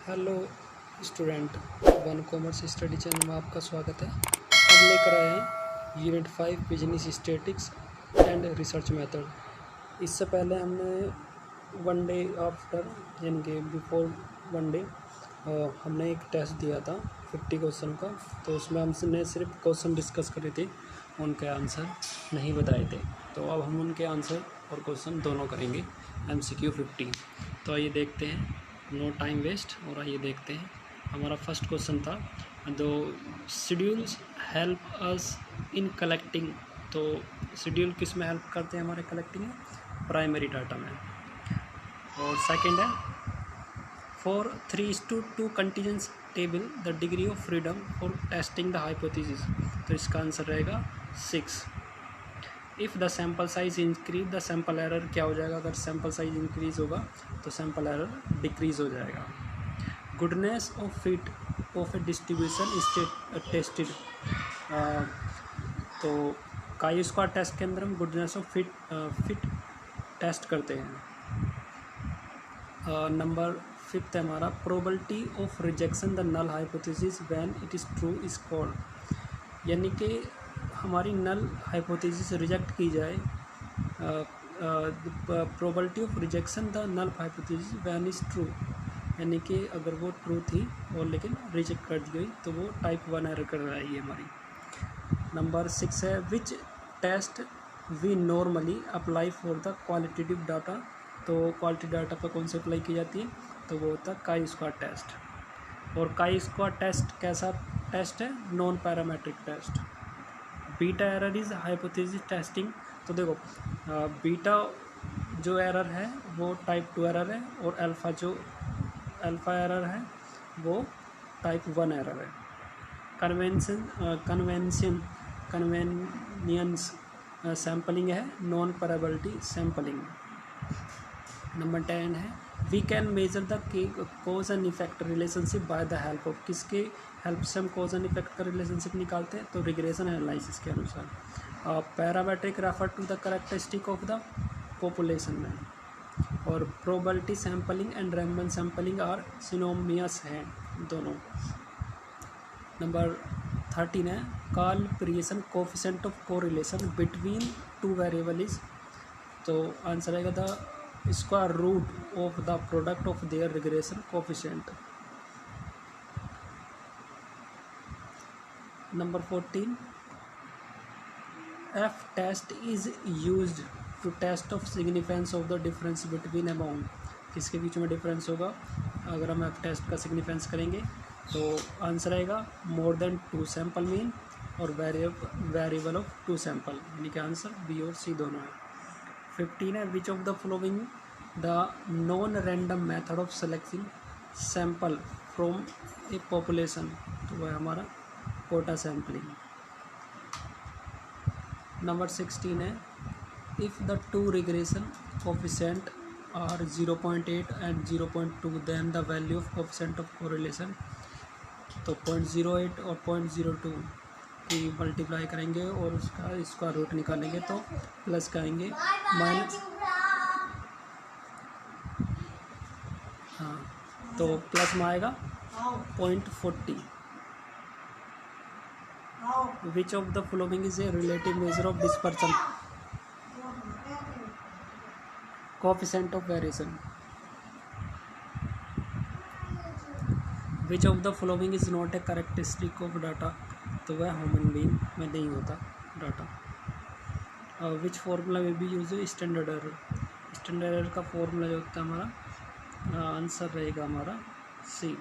Hello student, one commerce study channel में आपका स्वागत है। हम लेकर आए हैं unit 5 business statistics and research method. इससे पहले हमने वन डे आफ्टर यानी कि बिफोर वन डे हमने एक टेस्ट दिया था 50 क्वेश्चन का। तो उसमें हमने सिर्फ क्वेश्चन डिस्कस करे थे, उनके आंसर नहीं बताए थे। तो अब हम उनके आंसर और क्वेश्चन दोनों करेंगे MCQ 50। तो आइए देखते हैं, नो टाइम वेस्ट। और आइए देखते हैं, हमारा फर्स्ट क्वेश्चन था दो schedules help us in collecting. तो शेड्यूल किस में हेल्प करते हैं हमारे कलेक्टिंग में? प्राइमरी डाटा में। और सेकंड है for 3:2 contingency table the degree of freedom for testing the hypothesis. तो इसका आंसर रहेगा 6। If the sample size increase the sample error क्या हो जाएगा? अगर सैम्पल साइज इंक्रीज होगा तो सैम्पल एरर डिक्रीज हो जाएगा। Goodness of fit of A distribution tested. तो काई स्क्वायर टेस्ट के अंदर हम गुडनेस ऑफ फिट टेस्ट करते हैं। नंबर 5 है हमारा probability of rejection the null hypothesis when it is true is called. यानी कि हमारी नल हाइपोथेसिस रिजेक्ट की जाए, probability of rejection the null hypothesis when is true, यानी कि अगर वो ट्रू थी और लेकिन रिजेक्ट कर दी गई तो वो टाइप 1 एरर कर रही है हमारी। नंबर 6 है which test we normally apply for the qualitative data. तो क्वालिटी डाटा पर कौन सी अप्लाई की जाती है? तो वो होता है काई स्क्वायर टेस्ट। और काई स्क्वायर टेस्ट कैसा टेस्ट है? Non parametric test. Beta error is hypothesis testing. तो देखो बीटा जो एरर है वो टाइप 2 एरर है, और अल्फ़ा एरर है वो टाइप 1 एरर है। कन्वेनियंस सैम्पलिंग है, नॉन पैराबिलिटी सैम्पलिंग। नंबर 10 है we can measure the cause and effect relationship by the help of. किसके हेल्प से हम कॉज एंड इफेक्ट का रिलेशनशिप निकालते हैं? तो रिग्रेशन एनालिसिस के अनुसार। Parametric refer to the characteristic of the population में। और probability sampling and random sampling are synonymous हैं दोनों। नंबर 13 है calibration coefficient of correlation between two variable is. तो आंसर आएगा the square root of the product of their regression coefficient. Number 14 F test is used to test of significance of the difference between amount. किसके बीच में difference होगा अगर हम F test का significance करेंगे? तो आंसर आएगा मोर देन 2 सैम्पल मीन और वेरिएबल ऑफ 2 सैम्पल, यानी कि आंसर बी और सी दोनों है। 15 है which of the following the non random method of selecting sample from a population. तो वह हमारा कोटा सैम्पलिंग। नंबर 16 है if the two regression coefficient are 0.8 and 0.2 then the value of coefficient of correlation. तो 0.08 और 0.02 की multiply करेंगे और उसका स्क्वायर रूट निकालेंगे तो प्लस करेंगे माइनस, हाँ तो प्लस में आएगा 0.40। विच of the following is a relative measure of dispersion coefficient of variation. Which of the following is not a characteristic of data. तो वह ह्यूमन बीइंग में नहीं होता डाटा। विच फार्मूला में भी यूज है? Standard error. स्टैंडर्ड एरर का formula जो होता है हमारा आंसर रहेगा हमारा सी।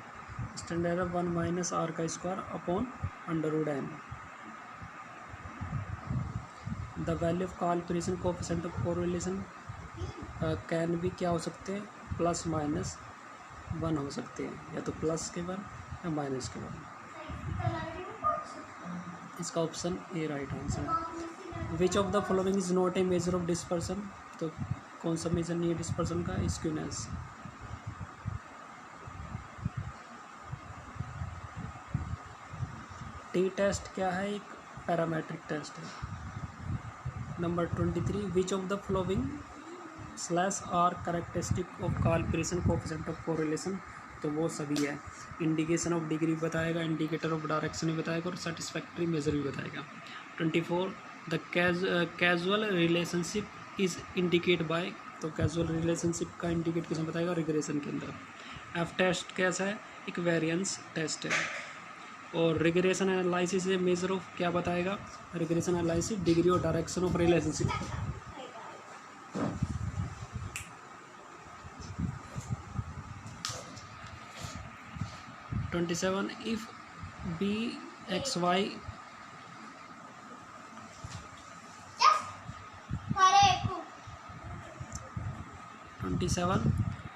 स्टैंडर्ड एरर 1 माइनस आर का square upon √n। The value of calibration coefficient of correlation can भी क्या हो सकते हैं? प्लस माइनस 1 हो सकते हैं, या तो प्लस के 1 या माइनस के 1। इसका ऑप्शन ए राइट आंसर है। Which of the following is not a major of dispersion. तो कौन सा मेजर नहीं है डिस्पर्सन का? स्क्यूनेस। टी टेस्ट क्या है? एक पैरामेट्रिक टेस्ट है। Number 23 which of the following / are characteristic of calibration coefficient of correlation. तो वो सभी है। इंडिकेशन ऑफ डिग्री बताएगा, इंडिकेटर ऑफ डायरेक्शन भी बताएगा और सेटिस्फैक्ट्री मेजर भी बताएगा। 24 the causal relationship is indicate by, तो कैजुअल रिलेशनशिप का इंडिकेट किसमें बताएगा, रिग्रेशन के अंदर। एफ टेस्ट कैसा है, एक वेरिएंस टेस्ट है। और रिग्रेशन एनालिसिस है मेजर ऑफ, क्या बताएगा, रिग्रेशन एनालिसिस डिग्री और direction of relationship. Twenty seven if B X Y 27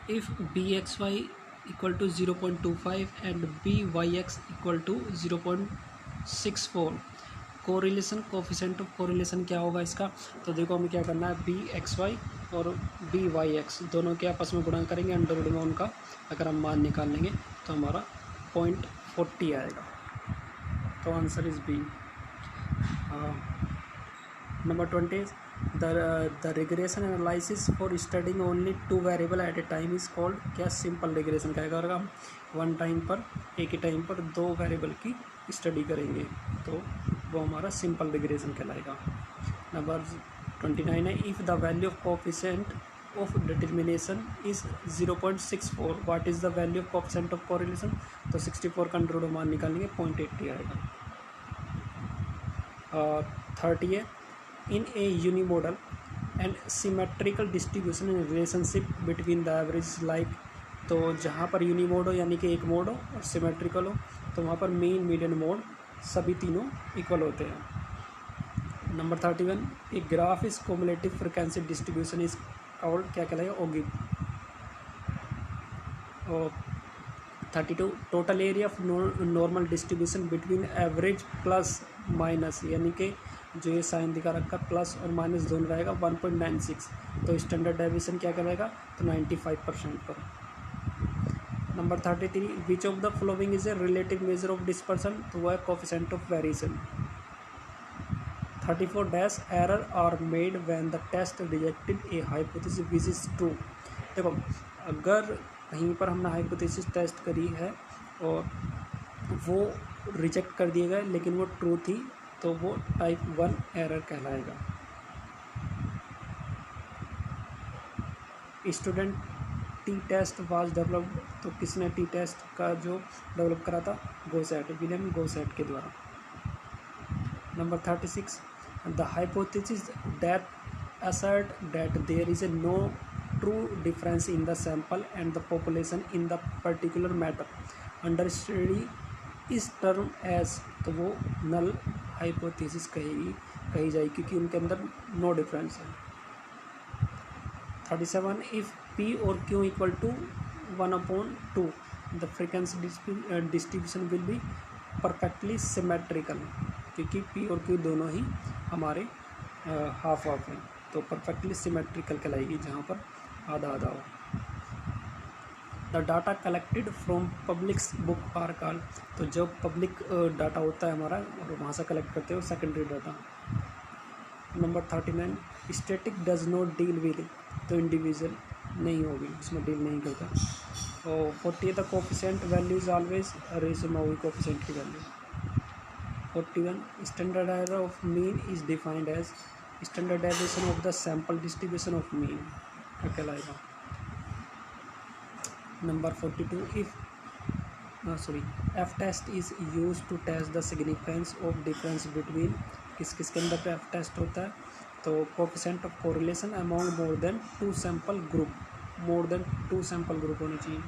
if bxy equal to 0.25 and byx equal to 0.64 correlation, coefficient of correlation क्या होगा इसका, तो देखो हमें क्या करना है, बी एक्स वाई और बी वाई एक्स दोनों के आपस में गुणा करेंगे, अंडर रूट में उनका अगर हम मान निकाल लेंगे तो हमारा 0.40 आएगा। तो answer is B. Number 20 the regression analysis for studying only two variable at a time is called, क्या, सिंपल रिग्रेशन। क्या करेगा, हम वन टाइम पर, एक ही टाइम पर दो वेरिएबल की स्टडी करेंगे तो वो हमारा सिंपल रिग्रेशन कहलाएगा। नंबर 29 है if the value of coefficient of determination is 0.64 what is the value of coefficient of correlation, तो 64 का अंडर रूट मान निकालेंगे 0.80 आएगा। 30 है in a unimodal and symmetrical distribution in relationship between the average like, तो जहाँ पर यूनिमोड हो यानी कि एक मोड हो और सिमेट्रिकल हो तो वहाँ पर मीन मीडियन मोड सभी तीनों इक्वल होते हैं। Number 31 a graph is cumulative frequency distribution is called, क्या कहलाएगा, ओगी। और 32 total area of normal distribution between average plus minus, यानी कि जो ये साइन दिखा रखा प्लस और माइनस दोनों रहेगा 1.96, तो स्टैंडर्ड डेविएशन क्या कहलाएगा, तो 95% पर। Number 33 which of the following is a relative measure of dispersion, तो वह है coefficient of variation. 34 dash error are made when the test rejected a hypothesis which is true, देखो अगर कहीं पर हमने हाइपोथेसिस टेस्ट करी है और वो रिजेक्ट कर दिए गए लेकिन वो ट्रू थी तो वो टाइप 1 एरर कहलाएगा। Student T test was developed, तो किसने टी टेस्ट का जो डेवलप करा था, गोसेट, विलियम गोसेट के द्वारा। Number 36 the hypothesis that assert that there is a no true difference in the sample and the population in the particular matter under study is term as, तो वो null hypothesis कही जाएगी क्योंकि उनके अंदर नो डिफरेंस है। 37 if P और Q equal to 1/2 the frequency distribution will be perfectly symmetrical, क्योंकि पी और क्यू दोनों ही हमारे हाफ हाफ हैं तो परफेक्टली सिमेट्रिकल कहलाएगी जहाँ पर आधा आधा हो। The data collected from public book are called, तो जब पब्लिक डाटा होता है हमारा और वहाँ से कलेक्ट करते हो secondary data. Number 39 static does not deal with, तो इंडिविजुअल नहीं होगी, उसमें डील नहीं करता। और 40 the coefficient value is always ratio में होगी कोफिशिएंट की value. 41 standard error of mean is defined as standardization of the sample distribution of mean क्या कहलाएगा। Number 42 F test is use to test the significance of difference between, किस किस के अंदर F test होता है, तो coefficient of correlation among more than two sample group होनी चाहिए।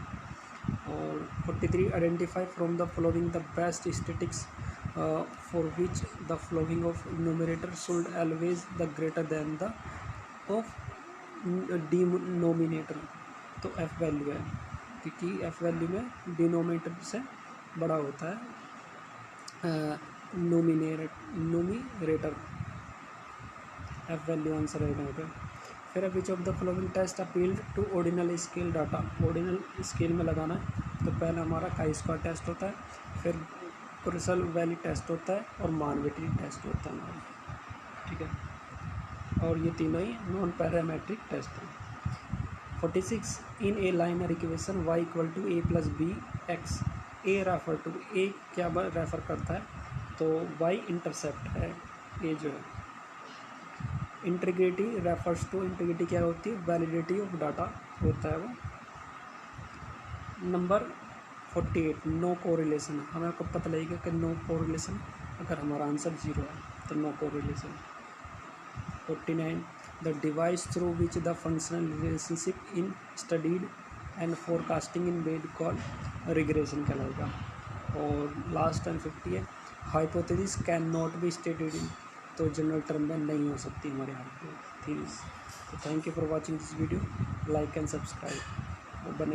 और 43 identify from the following the best statistics for which the following of numerator should always the greater than the of denominator, तो F value है क्योंकि F value में denominator से बड़ा होता है न्यूमरेटर, एफ वैल्यू आंसर रहेगा यहाँ पे। फिर which of the following test applied to ordinal scale data, ordinal scale में लगाना है तो पहला हमारा काई स्क्वायर टेस्ट होता है, फिर क्रुसल वैल्यू टेस्ट होता है और मानवेटरी टेस्ट होता है हमारा, ठीक है। और ये तीनों ही नॉन पैरामेट्रिक टेस्ट हैं। 46 in a linear equation y equal to a plus b x, a refer to, a क्या रेफ़र करता है, तो y इंटरसेप्ट है, ये जो है। इंटीग्रिटी रेफर्स टू, इंटीग्रिटी क्या होती है, वैलिडिटी ऑफ डाटा होता है वो। नंबर 48 नो कोरिलेशन, हमें कब पता लगेगा कि नो कोरिलेशन, अगर हमारा आंसर 0 है तो no correlation. 49 the device through which the functional relationship in studied and forecasting in bed call regression कहलाएगा। और लास्ट एंड 50 है hypothesis can not be stated in, तो जनरल टर्म में नहीं हो सकती हमारे हाइपोथेसिस। तो thank you for watching this video, like and subscribe बने।